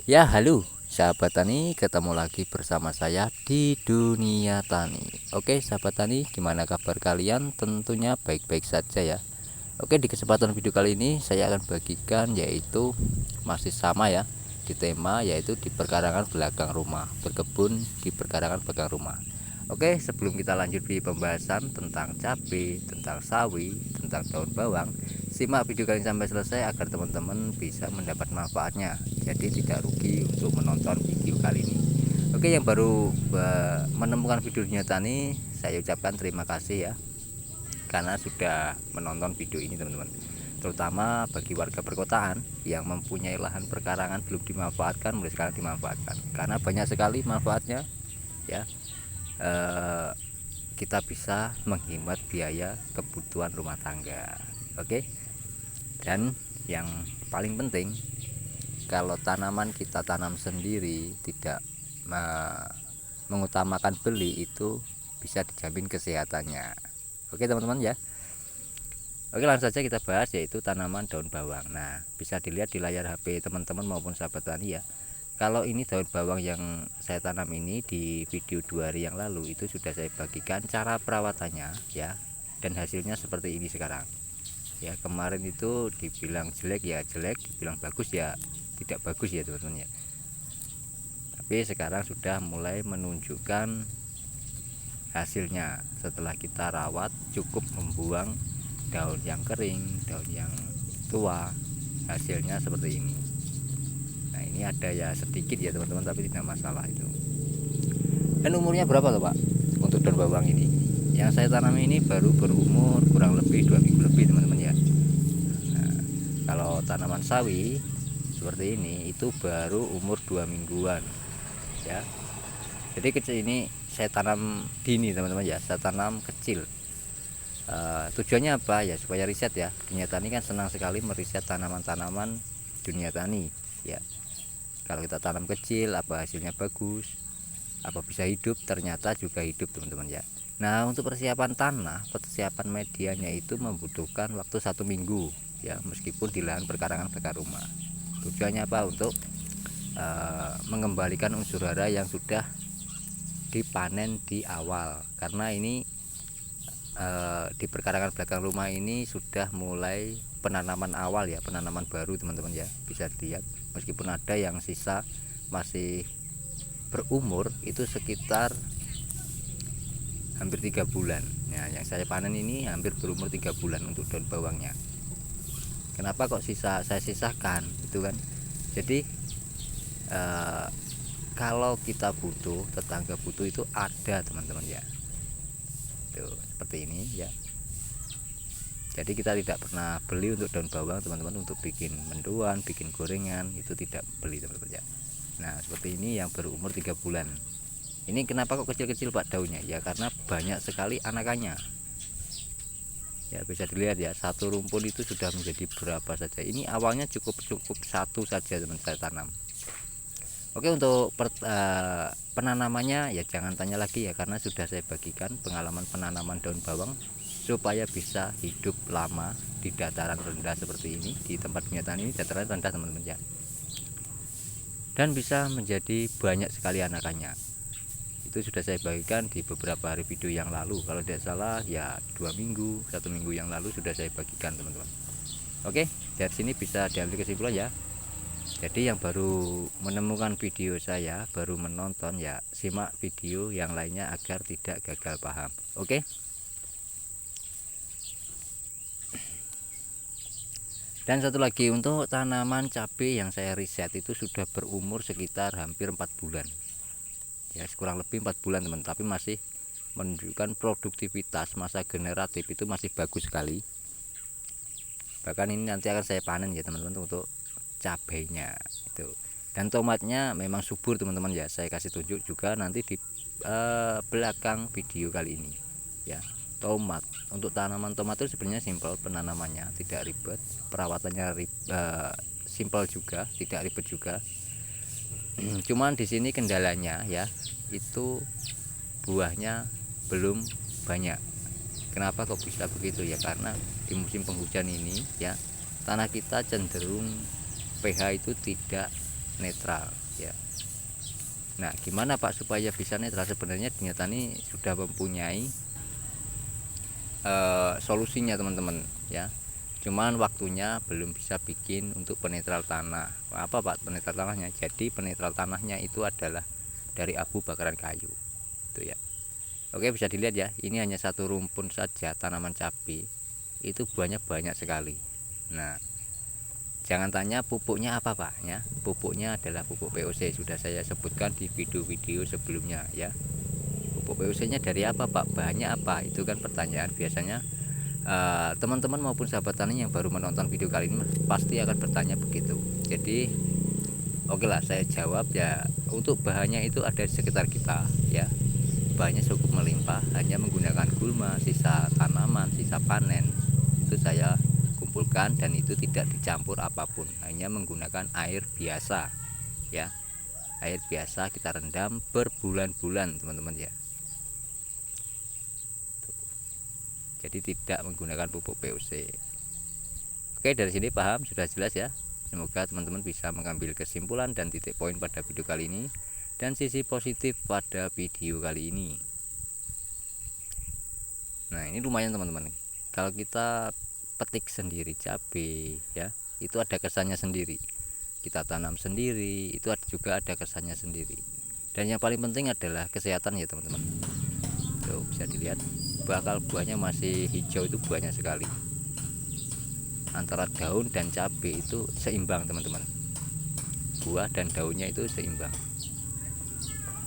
Ya, halo sahabat tani, ketemu lagi bersama saya di dunia tani. Oke, sahabat tani, gimana kabar kalian? Tentunya baik-baik saja ya. Oke, di kesempatan video kali ini saya akan bagikan yaitu masih sama ya, di tema yaitu di perkarangan belakang rumah, berkebun di perkarangan belakang rumah. Oke, sebelum kita lanjut di pembahasan tentang cabai, tentang sawi, tentang daun bawang, simak video kalian sampai selesai agar teman-teman bisa mendapat manfaatnya. Jadi tidak rugi untuk menonton video kali ini. Oke, yang baru menemukan video dunia tani, saya ucapkan terima kasih ya karena sudah menonton video ini teman-teman. Terutama bagi warga perkotaan yang mempunyai lahan perkarangan belum dimanfaatkan, mulai sekarang dimanfaatkan. Karena banyak sekali manfaatnya ya. Eh, kita bisa menghemat biaya kebutuhan rumah tangga. Oke. Dan yang paling penting, kalau tanaman kita tanam sendiri tidak mengutamakan beli, itu bisa dijamin kesehatannya. Oke teman-teman ya. Oke, langsung saja kita bahas yaitu tanaman daun bawang. Nah, bisa dilihat di layar HP teman-teman maupun sahabat tani ya. Kalau ini daun bawang yang saya tanam ini di video 2 hari yang lalu itu sudah saya bagikan cara perawatannya ya. Dan hasilnya seperti ini sekarang. Ya, kemarin itu dibilang jelek ya jelek, dibilang bagus ya tidak bagus ya teman-teman ya. Tapi sekarang sudah mulai menunjukkan hasilnya setelah kita rawat, cukup membuang daun yang kering, daun yang tua, hasilnya seperti ini. Nah, ini ada ya sedikit ya teman-teman, tapi tidak masalah itu. Dan umurnya berapa tuh Pak untuk daun bawang ini? Yang saya tanam ini baru berumur kurang lebih 2 minggu lebih teman-teman ya. Nah, kalau tanaman sawi seperti ini itu baru umur 2 mingguan ya. Jadi kecil ini saya tanam dini teman-teman ya, saya tanam kecil. Tujuannya apa ya, supaya riset ya. Dunia tani kan senang sekali meriset tanaman-tanaman dunia tani ya. Kalau kita tanam kecil, apa hasilnya bagus, apa bisa hidup, ternyata juga hidup teman-teman ya. Nah, untuk persiapan tanah, persiapan medianya itu membutuhkan waktu 1 minggu ya, meskipun di lahan perkarangan dekat rumah. Tujuannya apa? Untuk mengembalikan unsur hara yang sudah dipanen di awal, karena ini di perkarangan belakang rumah ini sudah mulai penanaman awal ya, penanaman baru teman-teman ya. Bisa dilihat meskipun ada yang sisa masih berumur itu sekitar hampir 3 bulan ya. Yang saya panen ini hampir berumur 3 bulan untuk daun bawangnya. Kenapa kok saya sisahkan itu kan? Jadi kalau kita butuh, tetangga butuh, itu ada teman-teman ya. Tuh, seperti ini ya. Jadi kita tidak pernah beli untuk daun bawang teman-teman, untuk bikin mendoan, bikin gorengan, itu tidak beli teman-teman ya. Nah, seperti ini yang berumur 3 bulan. Ini kenapa kok kecil-kecil Pak daunnya? Ya karena banyak sekali anakannya. Ya bisa dilihat ya, satu rumpun itu sudah menjadi berapa saja. Ini awalnya cukup satu saja teman saya tanam. Oke, untuk penanamannya ya jangan tanya lagi ya, karena sudah saya bagikan pengalaman penanaman daun bawang supaya bisa hidup lama di dataran rendah seperti ini. Di tempat dunia tani ini dataran rendah teman-teman ya, dan bisa menjadi banyak sekali anakannya. Itu sudah saya bagikan di beberapa hari video yang lalu, kalau tidak salah ya 2 minggu, 1 minggu yang lalu sudah saya bagikan teman-teman. Oke, dari sini bisa diambil kesimpulan ya. Jadi yang baru menemukan video saya, baru menonton ya, simak video yang lainnya agar tidak gagal paham. Oke. Dan satu lagi, untuk tanaman cabai yang saya riset itu sudah berumur sekitar hampir 4 bulan. Ya, kurang lebih 4 bulan teman, tapi masih menunjukkan produktivitas, masa generatif itu masih bagus sekali. Bahkan ini nanti akan saya panen ya teman-teman untuk cabainya itu. Dan tomatnya memang subur teman-teman ya, saya kasih tunjuk juga nanti di belakang video kali ini ya. Tomat, untuk tanaman tomat itu sebenarnya simpel penanamannya, tidak ribet, perawatannya simpel juga, tidak ribet juga. Cuman di sini kendalanya ya, itu buahnya belum banyak. Kenapa kok bisa begitu ya? Karena di musim penghujan ini ya, tanah kita cenderung pH itu tidak netral ya. Nah, gimana Pak supaya bisa netral? Sebenarnya Dinyatani sudah mempunyai solusinya teman-teman ya. Cuman waktunya belum bisa bikin untuk penetral tanah. Apa Pak penetral tanahnya? Jadi penetral tanahnya itu adalah dari abu bakaran kayu. Itu ya. Oke, bisa dilihat ya. Ini hanya satu rumpun saja tanaman cabai. Itu banyak sekali. Nah, jangan tanya pupuknya apa Pak ya. Pupuknya adalah pupuk POC, sudah saya sebutkan di video-video sebelumnya ya. Pupuk POC nya dari apa Pak, bahannya apa, itu kan pertanyaan biasanya teman-teman maupun sahabat tani yang baru menonton video kali ini pasti akan bertanya begitu. Jadi oke lah, saya jawab ya. Untuk bahannya itu ada di sekitar kita ya. Bahannya cukup melimpah, hanya menggunakan gulma, sisa tanaman, sisa panen itu saya kumpulkan, dan itu tidak dicampur apapun, hanya menggunakan air biasa ya. Air biasa kita rendam berbulan-bulan teman-teman ya. Jadi tidak menggunakan pupuk POC. Oke, dari sini paham, sudah jelas ya. Semoga teman-teman bisa mengambil kesimpulan dan titik poin pada video kali ini, dan sisi positif pada video kali ini. Nah, ini lumayan teman-teman. Kalau kita petik sendiri cabai ya, itu ada kesannya sendiri. Kita tanam sendiri, itu juga ada kesannya sendiri. Dan yang paling penting adalah kesehatan ya teman-teman. Tuh, bisa dilihat bakal buahnya masih hijau, itu banyak sekali. Antara daun dan cabai itu seimbang teman-teman. Buah dan daunnya itu seimbang.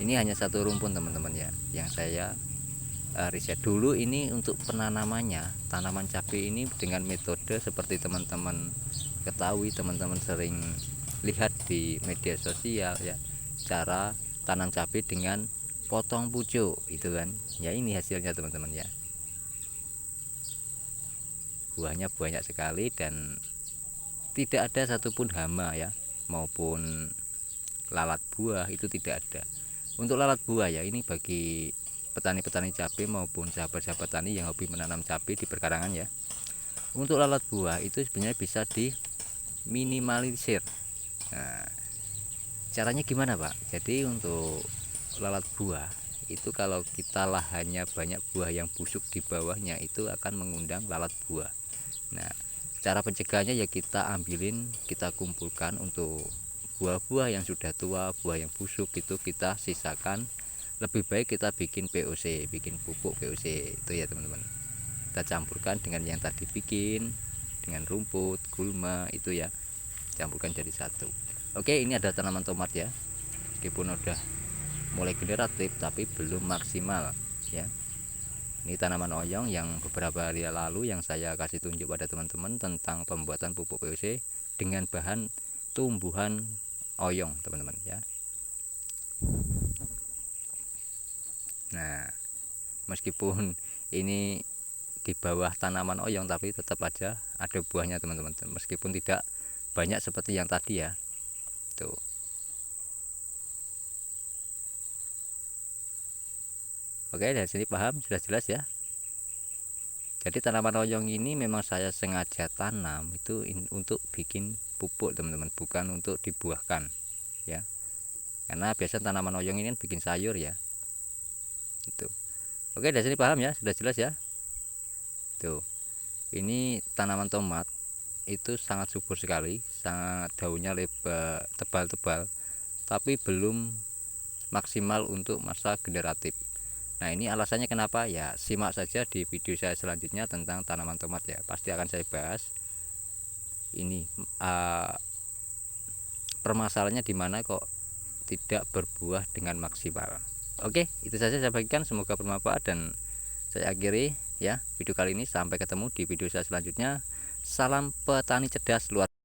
Ini hanya satu rumpun teman-teman ya, yang saya riset dulu. Ini untuk penanamannya, tanaman cabai ini dengan metode seperti teman-teman ketahui, teman-teman sering lihat di media sosial ya, cara tanam cabai dengan potong pucuk itu kan ya. Ini hasilnya teman-teman ya, buahnya banyak sekali dan tidak ada satupun hama ya, maupun lalat buah itu tidak ada. Untuk lalat buah ya, ini bagi petani-petani cabai maupun sahabat-sahabat tani yang hobi menanam cabai di perkarangan ya. Untuk lalat buah itu sebenarnya bisa diminimalisir. Nah, caranya gimana Pak? Jadi untuk lalat buah itu, kalau kita lahannya banyak buah yang busuk di bawahnya, itu akan mengundang lalat buah. Nah, cara pencegahannya ya kita ambilin, kita kumpulkan untuk buah-buah yang sudah tua, buah yang busuk itu kita sisakan. Lebih baik kita bikin POC, bikin pupuk POC itu ya teman-teman. Kita campurkan dengan yang tadi bikin, dengan rumput, gulma itu ya, campurkan jadi satu. Oke, ini ada tanaman tomat ya, meskipun udah mulai generatif tapi belum maksimal ya. Ini tanaman oyong yang beberapa hari lalu yang saya kasih tunjuk pada teman-teman tentang pembuatan pupuk POC dengan bahan tumbuhan oyong teman-teman ya. Nah, meskipun ini di bawah tanaman oyong tapi tetap aja ada buahnya teman-teman, meskipun tidak banyak seperti yang tadi ya. Tuh. Oke, dari sini paham, sudah jelas ya. Jadi tanaman oyong ini memang saya sengaja tanam itu untuk bikin pupuk teman-teman, bukan untuk dibuahkan ya. Karena biasa tanaman oyong ini kan bikin sayur ya. Itu. Oke, dari sini paham ya, sudah jelas ya. Tuh. Ini tanaman tomat itu sangat subur sekali, sangat daunnya lebar, tebal-tebal, tapi belum maksimal untuk masa generatif. Nah, ini alasannya kenapa ya, simak saja di video saya selanjutnya tentang tanaman tomat ya, pasti akan saya bahas ini permasalahannya di mana kok tidak berbuah dengan maksimal. Oke, itu saja saya bagikan, semoga bermanfaat dan saya akhiri ya video kali ini. Sampai ketemu di video saya selanjutnya. Salam petani cerdas luar